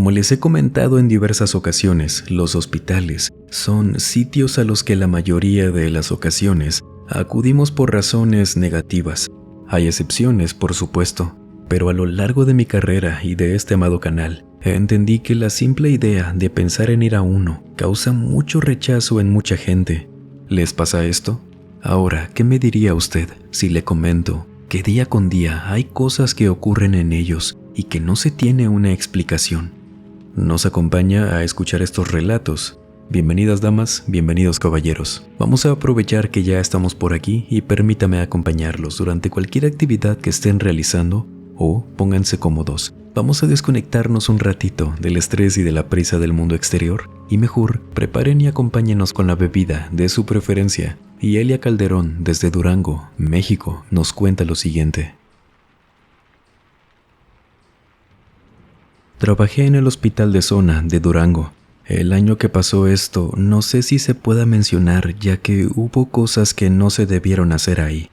Como les he comentado en diversas ocasiones, los hospitales son sitios a los que la mayoría de las ocasiones acudimos por razones negativas. Hay excepciones, por supuesto, pero a lo largo de mi carrera y de este amado canal, entendí que la simple idea de pensar en ir a uno causa mucho rechazo en mucha gente. ¿Les pasa esto? Ahora, ¿qué me diría usted si le comento que día con día hay cosas que ocurren en ellos y que no se tiene una explicación? ¿Nos acompaña a escuchar estos relatos? Bienvenidas damas, bienvenidos caballeros. Vamos a aprovechar que ya estamos por aquí y permítame acompañarlos durante cualquier actividad que estén realizando o pónganse cómodos. Vamos a desconectarnos un ratito del estrés y de la prisa del mundo exterior y mejor preparen y acompáñenos con la bebida de su preferencia. Y Elia Calderón desde Durango, México, nos cuenta lo siguiente. Trabajé en el hospital de zona de Durango. El año que pasó esto, no sé si se pueda mencionar ya que hubo cosas que no se debieron hacer ahí.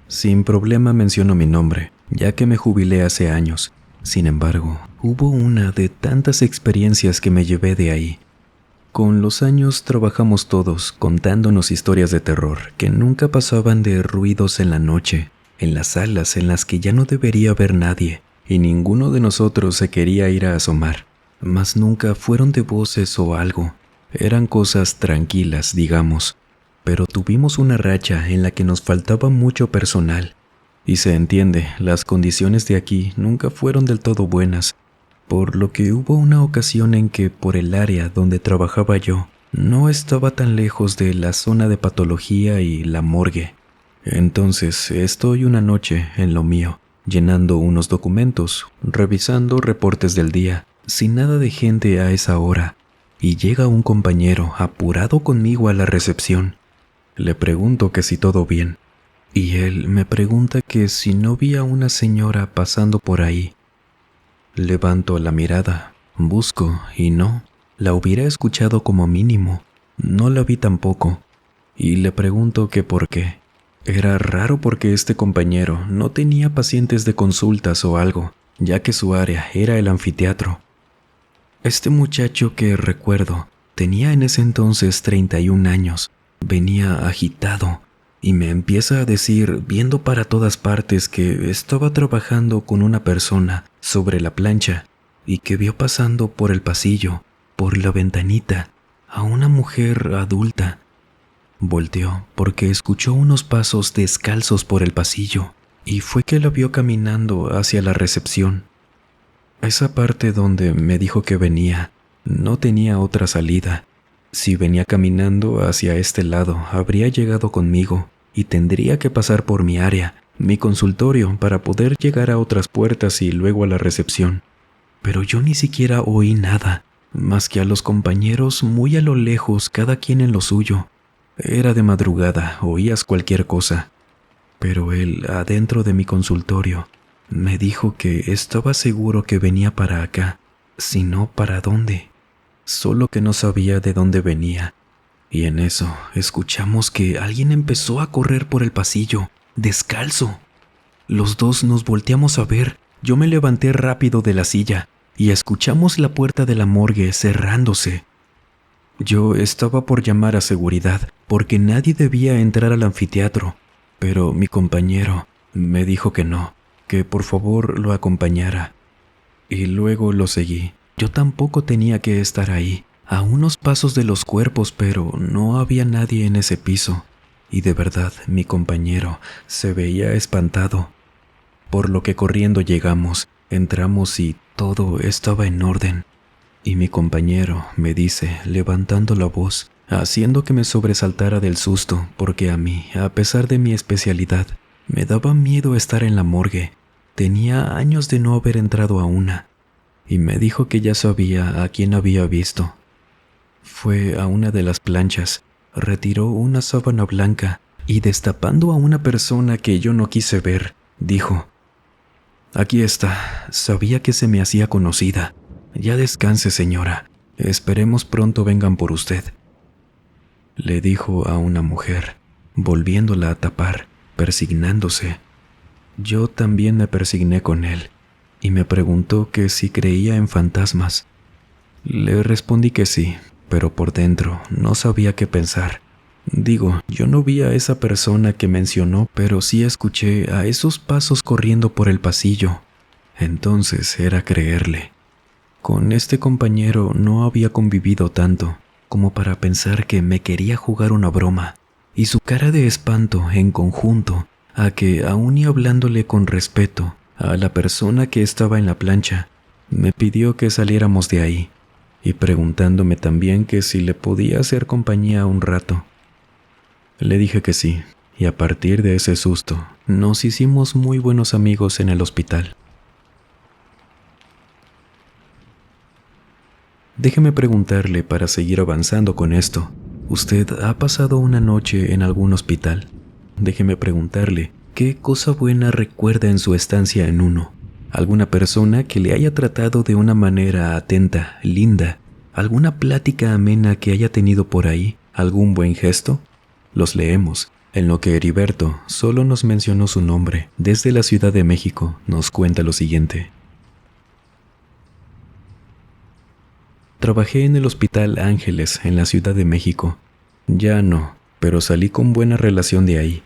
Sin problema menciono mi nombre, ya que me jubilé hace años. Sin embargo, hubo una de tantas experiencias que me llevé de ahí. Con los años trabajamos todos contándonos historias de terror que nunca pasaban de ruidos en la noche, en las salas en las que ya no debería haber nadie y ninguno de nosotros se quería ir a asomar, mas nunca fueron de voces o algo. Eran cosas tranquilas, digamos, pero tuvimos una racha en la que nos faltaba mucho personal. Y se entiende, las condiciones de aquí nunca fueron del todo buenas, por lo que hubo una ocasión en que por el área donde trabajaba yo, no estaba tan lejos de la zona de patología y la morgue. Entonces estoy una noche en lo mío, llenando unos documentos, revisando reportes del día, sin nada de gente a esa hora, y llega un compañero apurado conmigo a la recepción. Le pregunto que si todo bien, y él me pregunta que si no vi a una señora pasando por ahí. Levanto la mirada, busco y no, la hubiera escuchado como mínimo, no la vi tampoco, y le pregunto que por qué. Era raro porque este compañero no tenía pacientes de consultas o algo, ya que su área era el anfiteatro. Este muchacho que recuerdo tenía en ese entonces 31 años, venía agitado y me empieza a decir, viendo para todas partes, que estaba trabajando con una persona sobre la plancha y que vio pasando por el pasillo, por la ventanita, a una mujer adulta. Volteó porque escuchó unos pasos descalzos por el pasillo y fue que la vio caminando hacia la recepción. Esa parte donde me dijo que venía no tenía otra salida. Si venía caminando hacia este lado, habría llegado conmigo y tendría que pasar por mi área, mi consultorio, para poder llegar a otras puertas y luego a la recepción. Pero yo ni siquiera oí nada, más que a los compañeros muy a lo lejos, cada quien en lo suyo. Era de madrugada, oías cualquier cosa. Pero él, adentro de mi consultorio, me dijo que estaba seguro que venía para acá, si no, ¿para dónde? Solo que no sabía de dónde venía. Y en eso escuchamos que alguien empezó a correr por el pasillo, descalzo. Los dos nos volteamos a ver. Yo me levanté rápido de la silla y escuchamos la puerta de la morgue cerrándose. Yo estaba por llamar a seguridad porque nadie debía entrar al anfiteatro, pero mi compañero me dijo que no, que por favor lo acompañara. Y luego lo seguí. Yo tampoco tenía que estar ahí, a unos pasos de los cuerpos, pero no había nadie en ese piso. Y de verdad, mi compañero se veía espantado. Por lo que corriendo llegamos, entramos y todo estaba en orden. Y mi compañero me dice, levantando la voz, haciendo que me sobresaltara del susto, porque a mí, a pesar de mi especialidad, me daba miedo estar en la morgue. Tenía años de no haber entrado a una. Y me dijo que ya sabía a quién había visto. Fue a una de las planchas, retiró una sábana blanca y destapando a una persona que yo no quise ver, dijo: «Aquí está, sabía que se me hacía conocida. Ya descanse, señora, esperemos pronto vengan por usted», le dijo a una mujer, volviéndola a tapar, persignándose. Yo también me persigné con él, y me preguntó que si creía en fantasmas. Le respondí que sí, pero por dentro no sabía qué pensar. Digo, yo no vi a esa persona que mencionó, pero sí escuché a esos pasos corriendo por el pasillo. Entonces era creerle. Con este compañero no había convivido tanto como para pensar que me quería jugar una broma, y su cara de espanto en conjunto a que, aun y hablándole con respeto a la persona que estaba en la plancha, me pidió que saliéramos de ahí, y preguntándome también que si le podía hacer compañía un rato. Le dije que sí, y a partir de ese susto, nos hicimos muy buenos amigos en el hospital. Déjeme preguntarle para seguir avanzando con esto. ¿Usted ha pasado una noche en algún hospital? Déjeme preguntarle, ¿qué cosa buena recuerda en su estancia en uno? ¿Alguna persona que le haya tratado de una manera atenta, linda? ¿Alguna plática amena que haya tenido por ahí? ¿Algún buen gesto? Los leemos, en lo que Heriberto solo nos mencionó su nombre. Desde la Ciudad de México nos cuenta lo siguiente. Trabajé en el Hospital Ángeles en la Ciudad de México. Ya no, pero salí con buena relación de ahí.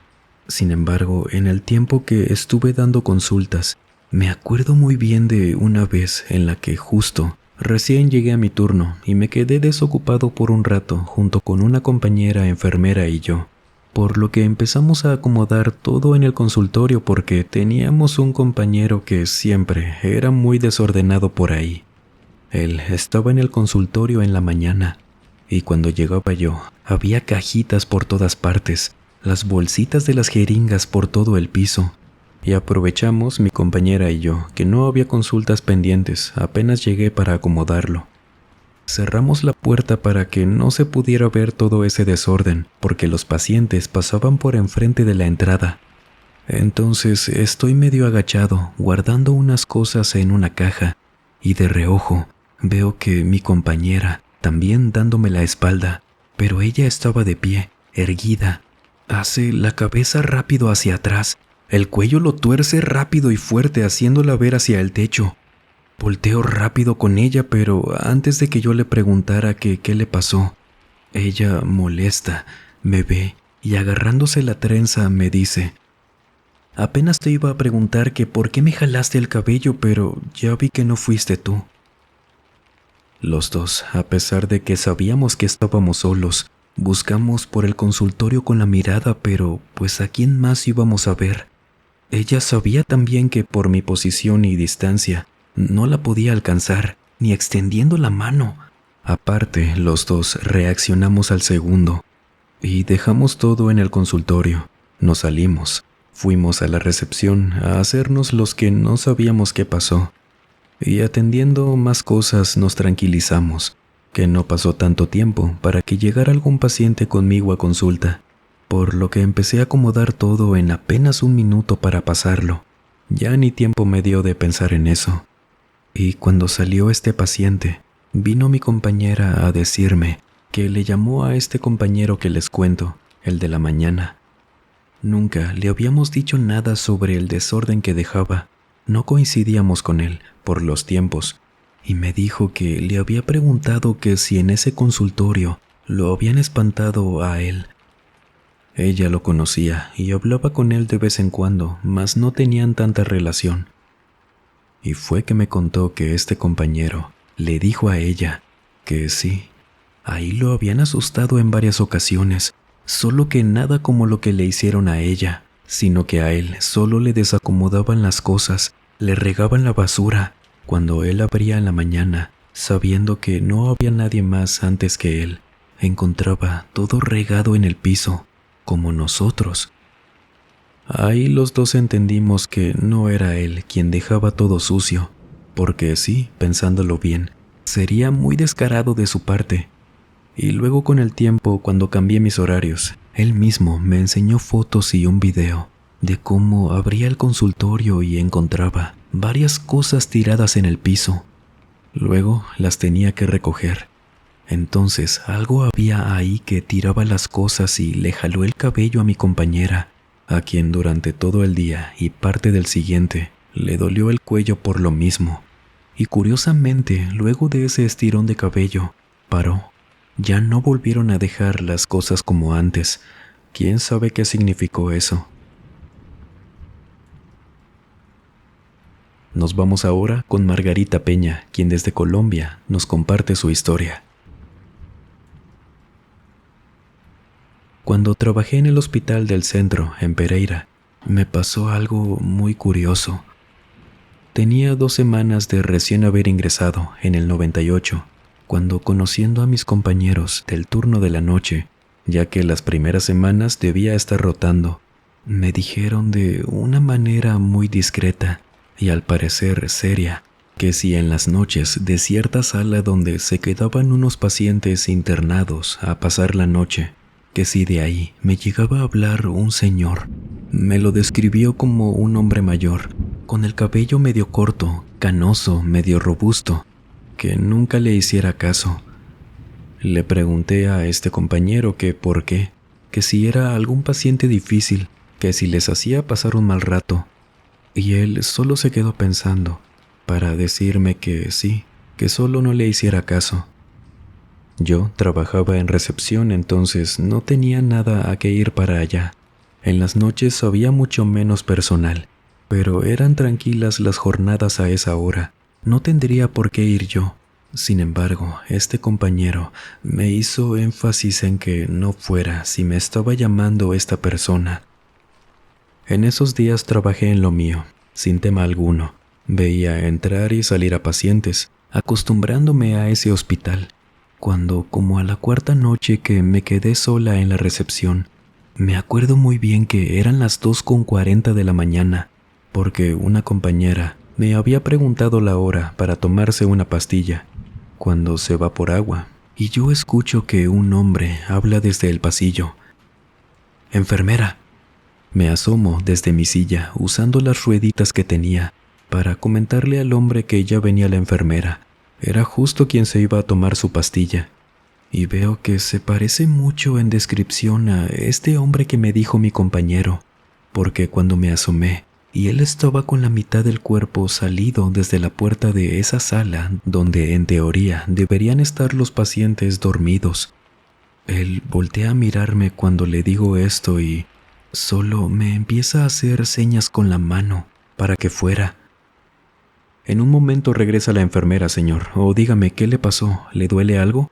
Sin embargo, en el tiempo que estuve dando consultas, me acuerdo muy bien de una vez en la que justo recién llegué a mi turno y me quedé desocupado por un rato junto con una compañera enfermera y yo, por lo que empezamos a acomodar todo en el consultorio porque teníamos un compañero que siempre era muy desordenado por ahí. Él estaba en el consultorio en la mañana, y cuando llegaba yo, había cajitas por todas partes, las bolsitas de las jeringas por todo el piso, y aprovechamos mi compañera y yo, que no había consultas pendientes, apenas llegué para acomodarlo. Cerramos la puerta para que no se pudiera ver todo ese desorden, porque los pacientes pasaban por enfrente de la entrada. Entonces estoy medio agachado, guardando unas cosas en una caja, y de reojo, veo que mi compañera, también dándome la espalda, pero ella estaba de pie, erguida, hace la cabeza rápido hacia atrás, el cuello lo tuerce rápido y fuerte haciéndola ver hacia el techo. Volteo rápido con ella, pero antes de que yo le preguntara qué le pasó, ella, molesta, me ve y agarrándose la trenza me dice: «Apenas te iba a preguntar que por qué me jalaste el cabello, pero ya vi que no fuiste tú». Los dos, a pesar de que sabíamos que estábamos solos, buscamos por el consultorio con la mirada, pero pues ¿a quién más íbamos a ver? Ella sabía también que por mi posición y distancia no la podía alcanzar, ni extendiendo la mano. Aparte, los dos reaccionamos al segundo y dejamos todo en el consultorio. Nos salimos, fuimos a la recepción a hacernos los que no sabíamos qué pasó. Y atendiendo más cosas nos tranquilizamos, que no pasó tanto tiempo para que llegara algún paciente conmigo a consulta, por lo que empecé a acomodar todo en apenas un minuto para pasarlo. Ya ni tiempo me dio de pensar en eso. Y cuando salió este paciente, vino mi compañera a decirme que le llamó a este compañero que les cuento, el de la mañana. Nunca le habíamos dicho nada sobre el desorden que dejaba. No coincidíamos con él por los tiempos, y me dijo que le había preguntado que si en ese consultorio lo habían espantado a él. Ella lo conocía y hablaba con él de vez en cuando, mas no tenían tanta relación. Y fue que me contó que este compañero le dijo a ella que sí, ahí lo habían asustado en varias ocasiones, solo que nada como lo que le hicieron a ella, sino que a él solo le desacomodaban las cosas, le regaban la basura, cuando él abría en la mañana, sabiendo que no había nadie más antes que él, encontraba todo regado en el piso, como nosotros. Ahí los dos entendimos que no era él quien dejaba todo sucio, porque sí, pensándolo bien, sería muy descarado de su parte. Y luego con el tiempo, cuando cambié mis horarios, él mismo me enseñó fotos y un video de cómo abría el consultorio y encontraba varias cosas tiradas en el piso. Luego las tenía que recoger. Entonces algo había ahí que tiraba las cosas y le jaló el cabello a mi compañera, a quien durante todo el día y parte del siguiente le dolió el cuello por lo mismo. y curiosamente, luego de ese estirón de cabello, paró. Ya no volvieron a dejar las cosas como antes. ¿Quién sabe qué significó eso? Nos vamos ahora con Margarita Peña, quien desde Colombia nos comparte su historia. Cuando trabajé en el hospital del centro, en Pereira, me pasó algo muy curioso. Tenía 2 semanas de recién haber ingresado en el 98, cuando conociendo a mis compañeros del turno de la noche, ya que las primeras semanas debía estar rotando, me dijeron de una manera muy discreta y al parecer seria, que si en las noches de cierta sala donde se quedaban unos pacientes internados a pasar la noche, que si de ahí me llegaba a hablar un señor, me lo describió como un hombre mayor, con el cabello medio corto, canoso, medio robusto, que nunca le hiciera caso. Le pregunté a este compañero que por qué, que si era algún paciente difícil, que si les hacía pasar un mal rato, y él solo se quedó pensando, para decirme que sí, que solo no le hiciera caso. Yo trabajaba en recepción, entonces no tenía nada a qué ir para allá. En las noches había mucho menos personal, pero eran tranquilas las jornadas a esa hora. No tendría por qué ir yo. Sin embargo, este compañero me hizo énfasis en que no fuera si me estaba llamando esta persona. En esos días trabajé en lo mío, sin tema alguno. Veía entrar y salir a pacientes, acostumbrándome a ese hospital. Cuando, como a la 4ª noche que me quedé sola en la recepción, me acuerdo muy bien que eran las 2:40 de la mañana, porque una compañera me había preguntado la hora para tomarse una pastilla, cuando se va por agua, y yo escucho que un hombre habla desde el pasillo. «Enfermera». Me asomo desde mi silla usando las rueditas que tenía para comentarle al hombre que ya venía la enfermera. Era justo quien se iba a tomar su pastilla. Y veo que se parece mucho en descripción a este hombre que me dijo mi compañero, porque cuando me asomé y él estaba con la mitad del cuerpo salido desde la puerta de esa sala donde en teoría deberían estar los pacientes dormidos. Él voltea a mirarme cuando le digo esto y solo me empieza a hacer señas con la mano para que fuera. En un momento regresa la enfermera, señor, o dígame, ¿qué le pasó? ¿Le duele algo?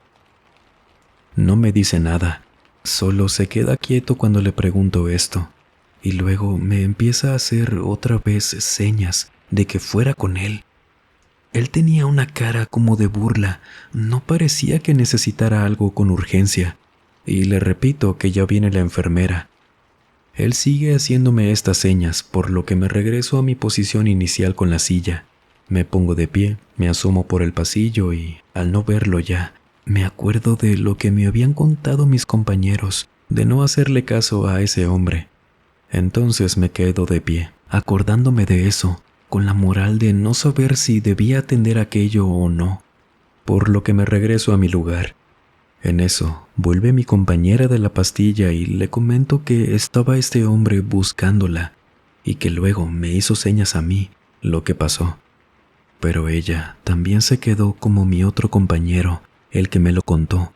No me dice nada, solo se queda quieto cuando le pregunto esto, y luego me empieza a hacer otra vez señas de que fuera con él. Él tenía una cara como de burla, no parecía que necesitara algo con urgencia, y le repito que ya viene la enfermera. Él sigue haciéndome estas señas, por lo que me regreso a mi posición inicial con la silla. Me pongo de pie, me asomo por el pasillo y, al no verlo ya, me acuerdo de lo que me habían contado mis compañeros, de no hacerle caso a ese hombre. Entonces me quedo de pie, acordándome de eso, con la moral de no saber si debía atender aquello o no, por lo que me regreso a mi lugar. En eso, vuelve mi compañera de la pastilla y le comento que estaba este hombre buscándola y que luego me hizo señas a mí lo que pasó. Pero ella también se quedó como mi otro compañero, el que me lo contó,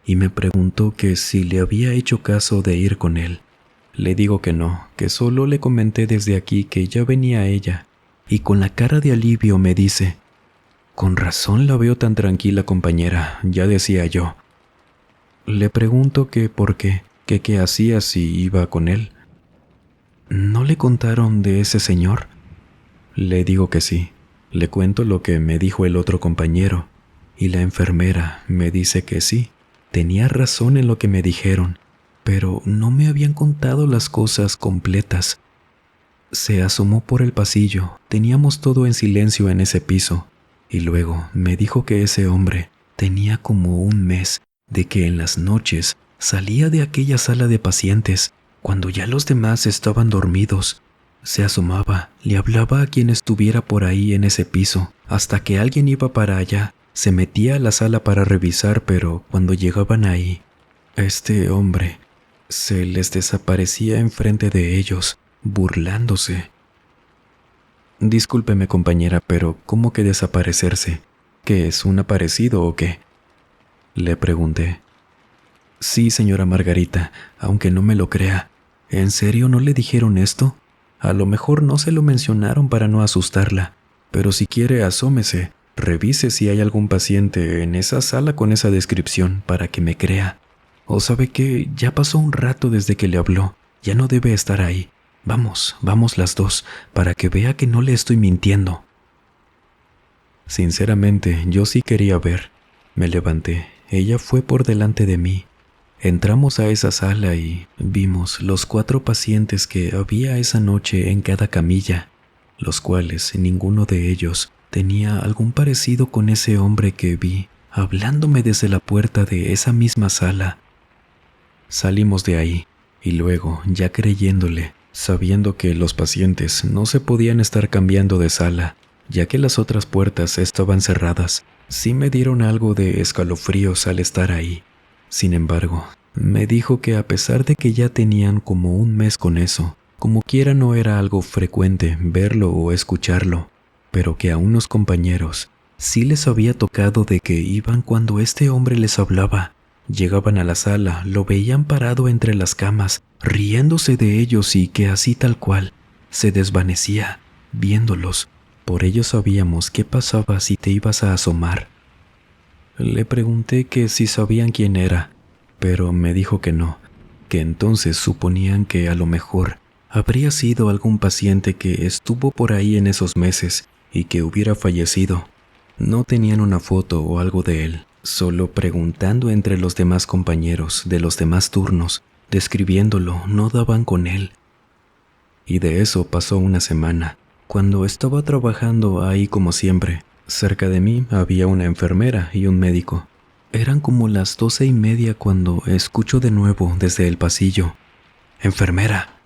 y me preguntó que si le había hecho caso de ir con él. Le digo que no, que solo le comenté desde aquí que ya venía ella, y con la cara de alivio me dice: «Con razón la veo tan tranquila, compañera», ya decía yo. Le pregunto que por qué, que qué hacía si iba con él. ¿No le contaron de ese señor? Le digo que sí. Le cuento lo que me dijo el otro compañero, y la enfermera me dice que sí, tenía razón en lo que me dijeron, pero no me habían contado las cosas completas. Se asomó por el pasillo, teníamos todo en silencio en ese piso, y luego me dijo que ese hombre tenía como un mes de que en las noches salía de aquella sala de pacientes, cuando ya los demás estaban dormidos. Se asomaba, le hablaba a quien estuviera por ahí en ese piso, hasta que alguien iba para allá, se metía a la sala para revisar, pero cuando llegaban ahí, este hombre se les desaparecía enfrente de ellos, burlándose. Discúlpeme, compañera, pero ¿cómo que desaparecerse? ¿Qué es, un aparecido o qué? Le pregunté. Sí, señora Margarita, aunque no me lo crea. ¿En serio no le dijeron esto? A lo mejor no se lo mencionaron para no asustarla, pero si quiere asómese, revise si hay algún paciente en esa sala con esa descripción para que me crea. O sabe qué, ya pasó un rato desde que le habló, ya no debe estar ahí. Vamos, vamos las dos, para que vea que no le estoy mintiendo. Sinceramente, yo sí quería ver. Me levanté, ella fue por delante de mí. Entramos a esa sala y vimos los 4 pacientes que había esa noche en cada camilla, los cuales ninguno de ellos tenía algún parecido con ese hombre que vi hablándome desde la puerta de esa misma sala. Salimos de ahí y luego, ya creyéndole, sabiendo que los pacientes no se podían estar cambiando de sala, ya que las otras puertas estaban cerradas, sí me dieron algo de escalofríos al estar ahí. Sin embargo, me dijo que a pesar de que ya tenían como un mes con eso, como quiera no era algo frecuente verlo o escucharlo, pero que a unos compañeros sí les había tocado de que iban cuando este hombre les hablaba. Llegaban a la sala, lo veían parado entre las camas, riéndose de ellos y que así tal cual, se desvanecía, viéndolos. Por ello sabíamos qué pasaba si te ibas a asomar. Le pregunté que si sabían quién era, pero me dijo que no, que entonces suponían que a lo mejor habría sido algún paciente que estuvo por ahí en esos meses y que hubiera fallecido. No tenían una foto o algo de él, solo preguntando entre los demás compañeros de los demás turnos, describiéndolo, no daban con él. Y de eso pasó una semana. Cuando estaba trabajando ahí como siempre, cerca de mí había una enfermera y un médico. Eran como las 12:30 cuando escucho de nuevo desde el pasillo: «Enfermera».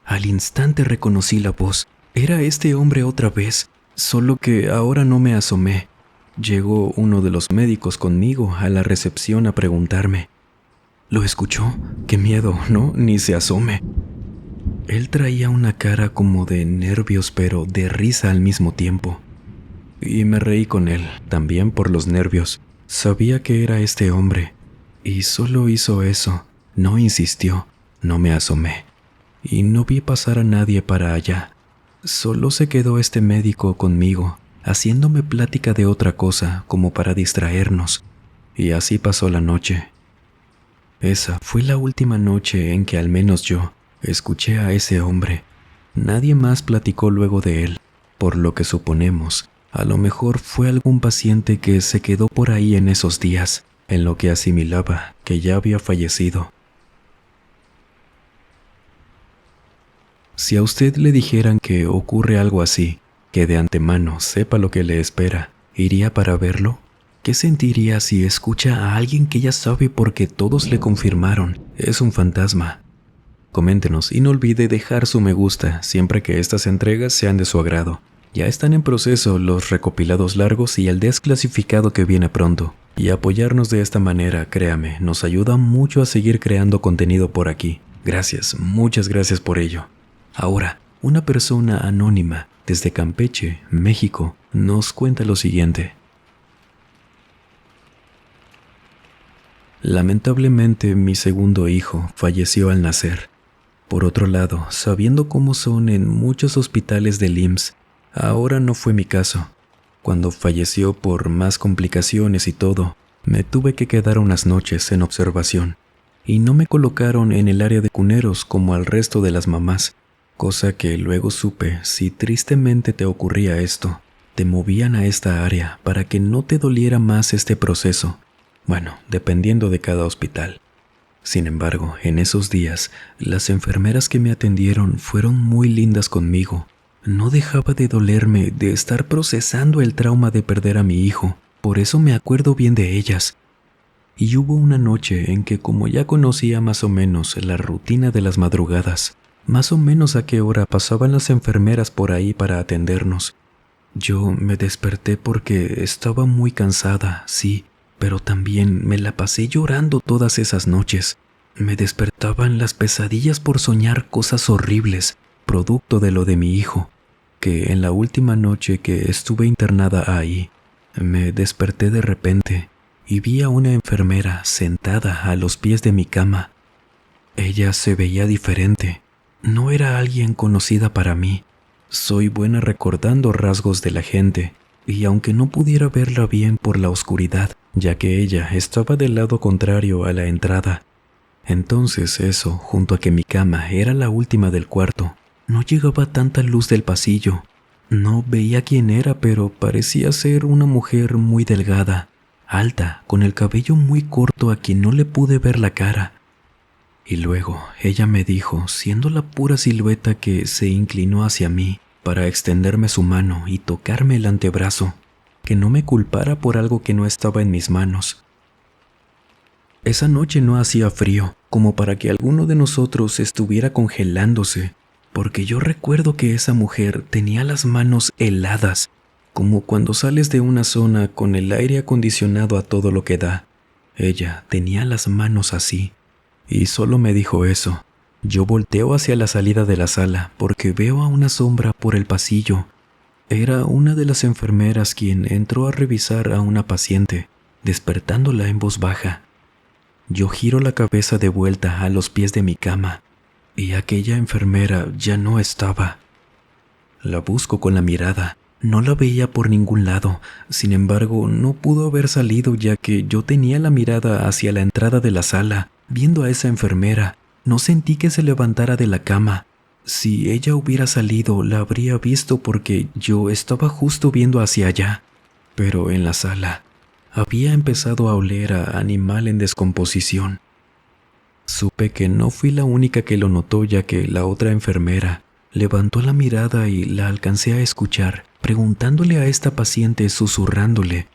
Al instante reconocí la voz. Era este hombre otra vez, solo que ahora no me asomé. Llegó uno de los médicos conmigo a la recepción a preguntarme: «¿Lo escuchó? Qué miedo, ¿no? Ni se asome». Él traía una cara como de nervios, pero de risa al mismo tiempo. Y me reí con él, también por los nervios. Sabía que era este hombre, y solo hizo eso. No insistió, no me asomé, y no vi pasar a nadie para allá. Solo se quedó este médico conmigo, haciéndome plática de otra cosa, como para distraernos, y así pasó la noche. Esa fue la última noche en que al menos yo escuché a ese hombre. Nadie más platicó luego de él, por lo que suponemos, a lo mejor fue algún paciente que se quedó por ahí en esos días, en lo que asimilaba que ya había fallecido. Si a usted le dijeran que ocurre algo así, que de antemano sepa lo que le espera, ¿iría para verlo? ¿Qué sentiría si escucha a alguien que ya sabe porque todos le confirmaron es un fantasma? Coméntenos y no olvide dejar su me gusta siempre que estas entregas sean de su agrado. Ya están en proceso los recopilados largos y el desclasificado que viene pronto. Y apoyarnos de esta manera, créame, nos ayuda mucho a seguir creando contenido por aquí. Gracias, muchas gracias por ello. Ahora, una persona anónima desde Campeche, México, nos cuenta lo siguiente. Lamentablemente, mi segundo hijo falleció al nacer. Por otro lado, sabiendo cómo son en muchos hospitales del IMSS, ahora no fue mi caso. Cuando falleció por más complicaciones y todo, me tuve que quedar unas noches en observación, y no me colocaron en el área de cuneros como al resto de las mamás, cosa que luego supe, si tristemente te ocurría esto, te movían a esta área para que no te doliera más este proceso. Bueno, dependiendo de cada hospital. Sin embargo, en esos días, las enfermeras que me atendieron fueron muy lindas conmigo. No dejaba de dolerme de estar procesando el trauma de perder a mi hijo, por eso me acuerdo bien de ellas. Y hubo una noche en que, como ya conocía más o menos la rutina de las madrugadas, más o menos a qué hora pasaban las enfermeras por ahí para atendernos, yo me desperté porque estaba muy cansada, sí, pero también me la pasé llorando todas esas noches. Me despertaban las pesadillas por soñar cosas horribles, producto de lo de mi hijo. que en la última noche que estuve internada ahí, me desperté de repente y vi a una enfermera sentada a los pies de mi cama. Ella se veía diferente. No era alguien conocida para mí. Soy buena recordando rasgos de la gente, y aunque no pudiera verla bien por la oscuridad, ya que ella estaba del lado contrario a la entrada, entonces eso, junto a que mi cama era la última del cuarto, no llegaba tanta luz del pasillo. No veía quién era, pero parecía ser una mujer muy delgada, alta, con el cabello muy corto a quien no le pude ver la cara. Y luego ella me dijo, siendo la pura silueta, que se inclinó hacia mí para extenderme su mano y tocarme el antebrazo, que no me culpara por algo que no estaba en mis manos. Esa noche no hacía frío, como para que alguno de nosotros estuviera congelándose, porque yo recuerdo que esa mujer tenía las manos heladas, como cuando sales de una zona con el aire acondicionado a todo lo que da. Ella tenía las manos así, y solo me dijo eso. Yo volteo hacia la salida de la sala porque veo a una sombra por el pasillo. Era una de las enfermeras quien entró a revisar a una paciente, despertándola en voz baja. Yo giro la cabeza de vuelta a los pies de mi cama, y aquella enfermera ya no estaba. La busco con la mirada. No la veía por ningún lado. Sin embargo, no pudo haber salido, ya que yo tenía la mirada hacia la entrada de la sala, viendo a esa enfermera. No sentí que se levantara de la cama. Si ella hubiera salido, la habría visto porque yo estaba justo viendo hacia allá. Pero en la sala había empezado a oler a animal en descomposición. Supe que no fui la única que lo notó, ya que la otra enfermera levantó la mirada y la alcancé a escuchar, preguntándole a esta paciente, susurrándole: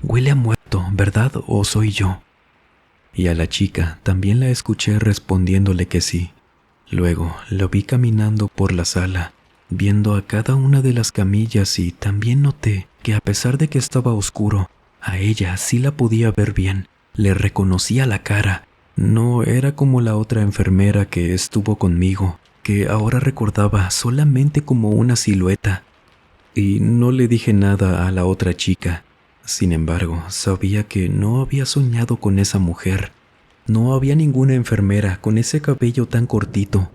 «Huele a muerto, ¿verdad? ¿O soy yo?». Y a la chica también la escuché respondiéndole que sí. Luego la vi caminando por la sala, viendo a cada una de las camillas, y también noté que a pesar de que estaba oscuro, a ella sí la podía ver bien. Le reconocía la cara. No era como la otra enfermera que estuvo conmigo, que ahora recordaba solamente como una silueta. Y no le dije nada a la otra chica. Sin embargo, sabía que no había soñado con esa mujer. No había ninguna enfermera con ese cabello tan cortito.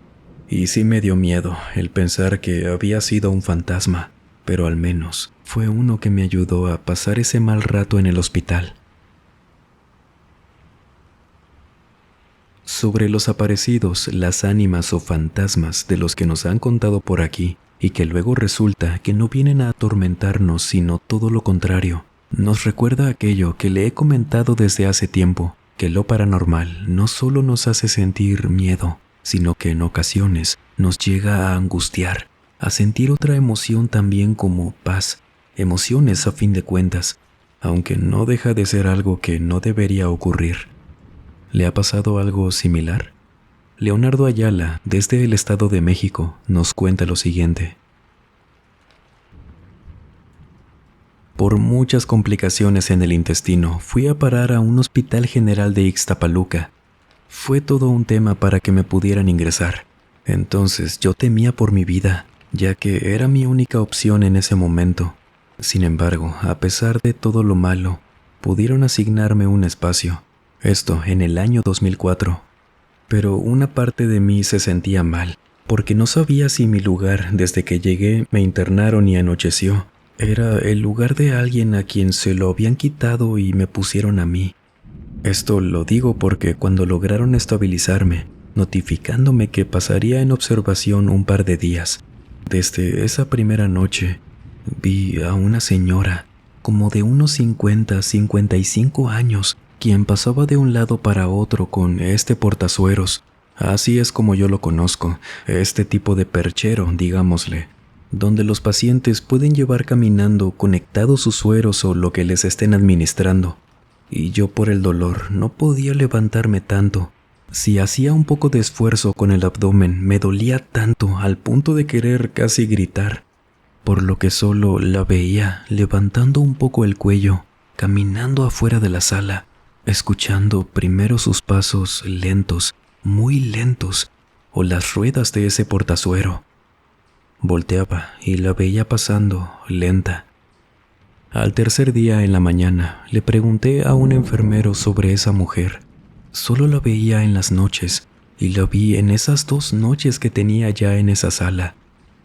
Y sí me dio miedo el pensar que había sido un fantasma, pero al menos fue uno que me ayudó a pasar ese mal rato en el hospital. Sobre los aparecidos, las ánimas o fantasmas de los que nos han contado por aquí, y que luego resulta que no vienen a atormentarnos sino todo lo contrario, nos recuerda aquello que le he comentado desde hace tiempo, que lo paranormal no solo nos hace sentir miedo, sino que en ocasiones nos llega a angustiar, a sentir otra emoción también como paz, emociones a fin de cuentas, aunque no deja de ser algo que no debería ocurrir. ¿Le ha pasado algo similar? Leonardo Ayala, desde el Estado de México, nos cuenta lo siguiente. Por muchas complicaciones en el intestino, fui a parar a un hospital general de Ixtapaluca. Fue todo un tema para que me pudieran ingresar. Entonces yo temía por mi vida, ya que era mi única opción en ese momento. Sin embargo, a pesar de todo lo malo, pudieron asignarme un espacio. Esto en el año 2004. Pero una parte de mí se sentía mal, porque no sabía si mi lugar, desde que llegué, me internaron y anocheció, era el lugar de alguien a quien se lo habían quitado y me pusieron a mí. Esto lo digo porque cuando lograron estabilizarme, notificándome que pasaría en observación un par de días, desde esa primera noche, vi a una señora, como de unos 50, 55 años, quien pasaba de un lado para otro con este portazueros. Así es como yo lo conozco, este tipo de perchero, digámosle, donde los pacientes pueden llevar caminando conectados sus sueros o lo que les estén administrando. Y yo por el dolor no podía levantarme tanto. Si hacía un poco de esfuerzo con el abdomen, me dolía tanto al punto de querer casi gritar, por lo que solo la veía levantando un poco el cuello, caminando afuera de la sala, escuchando primero sus pasos lentos, muy lentos, o las ruedas de ese portazuero. Volteaba y la veía pasando, lenta. Al tercer día en la mañana le pregunté a un enfermero sobre esa mujer. Solo la veía en las noches y la vi en esas 2 noches que tenía ya en esa sala.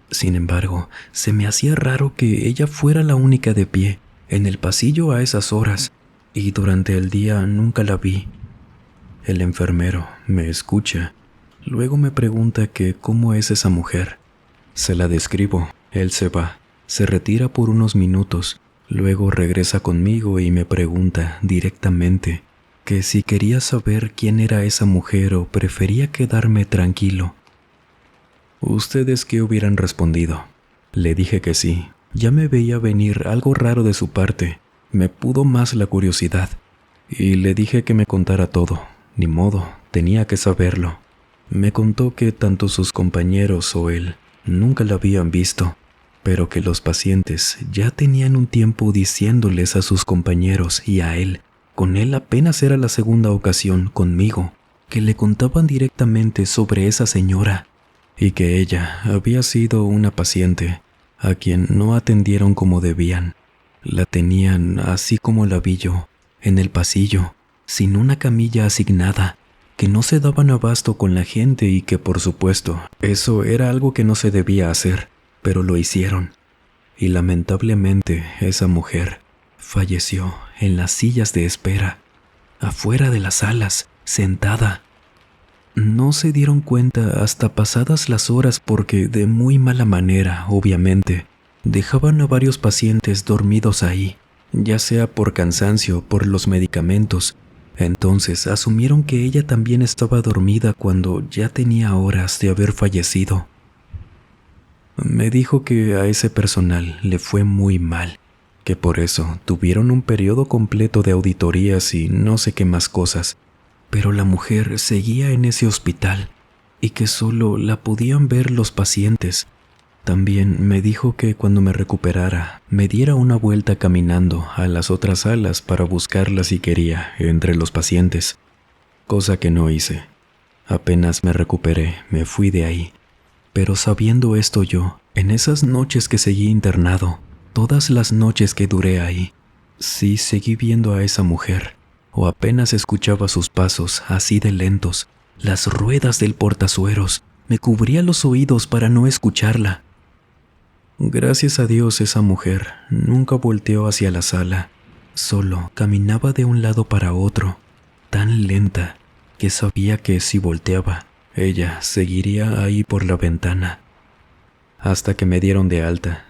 Sin embargo, se me hacía raro que ella fuera la única de pie en el pasillo a esas horas y durante el día nunca la vi. El enfermero me escucha. Luego me pregunta que cómo es esa mujer. Se la describo. Él se va, se retira por unos minutos. Luego regresa conmigo y me pregunta directamente que si quería saber quién era esa mujer o prefería quedarme tranquilo. ¿Ustedes qué hubieran respondido? Le dije que sí. Ya me veía venir algo raro de su parte. Me pudo más la curiosidad. Y le dije que me contara todo. Ni modo, tenía que saberlo. Me contó que tanto sus compañeros o él nunca la habían visto, pero que los pacientes ya tenían un tiempo diciéndoles a sus compañeros y a él, con él apenas era la segunda ocasión conmigo, que le contaban directamente sobre esa señora y que ella había sido una paciente a quien no atendieron como debían. La tenían así como la vi yo, en el pasillo, sin una camilla asignada, que no se daban abasto con la gente y que por supuesto eso era algo que no se debía hacer. Pero lo hicieron, y lamentablemente esa mujer falleció en las sillas de espera, afuera de las salas, sentada. No se dieron cuenta hasta pasadas las horas porque de muy mala manera, obviamente, dejaban a varios pacientes dormidos ahí, ya sea por cansancio o por los medicamentos. Entonces asumieron que ella también estaba dormida cuando ya tenía horas de haber fallecido. Me dijo que a ese personal le fue muy mal, que por eso tuvieron un periodo completo de auditorías y no sé qué más cosas, pero la mujer seguía en ese hospital y que solo la podían ver los pacientes. También me dijo que cuando me recuperara me diera una vuelta caminando a las otras salas para buscarla si quería entre los pacientes, cosa que no hice. Apenas me recuperé, me fui de ahí. Pero sabiendo esto yo, en esas noches que seguí internado, todas las noches que duré ahí, sí seguí viendo a esa mujer, o apenas escuchaba sus pasos así de lentos, las ruedas del portazueros, me cubría los oídos para no escucharla. Gracias a Dios esa mujer nunca volteó hacia la sala, solo caminaba de un lado para otro, tan lenta que sabía que si volteaba, ella seguiría ahí por la ventana, hasta que me dieron de alta.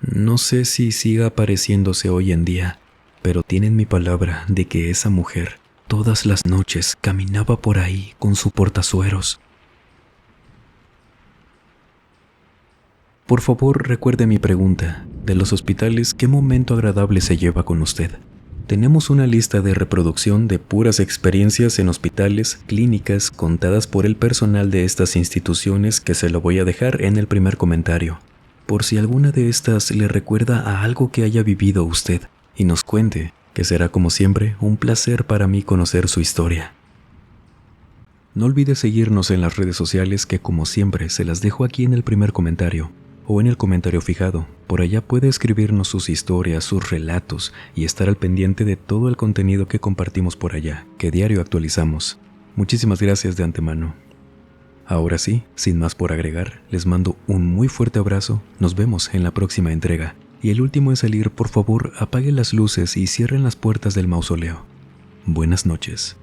No sé si siga apareciéndose hoy en día, pero tienen mi palabra de que esa mujer todas las noches caminaba por ahí con su portazueros. Por favor, recuerde mi pregunta. De los hospitales, ¿qué momento agradable se lleva con usted? Tenemos una lista de reproducción de puras experiencias en hospitales, clínicas, contadas por el personal de estas instituciones que se lo voy a dejar en el primer comentario. Por si alguna de estas le recuerda a algo que haya vivido usted y nos cuente, que será como siempre un placer para mí conocer su historia. No olvide seguirnos en las redes sociales que como siempre se las dejo aquí en el primer comentario o en el comentario fijado. Por allá puede escribirnos sus historias, sus relatos y estar al pendiente de todo el contenido que compartimos por allá, que diario actualizamos. Muchísimas gracias de antemano. Ahora sí, sin más por agregar, les mando un muy fuerte abrazo, nos vemos en la próxima entrega. Y el último en salir, por favor, apague las luces y cierren las puertas del mausoleo. Buenas noches.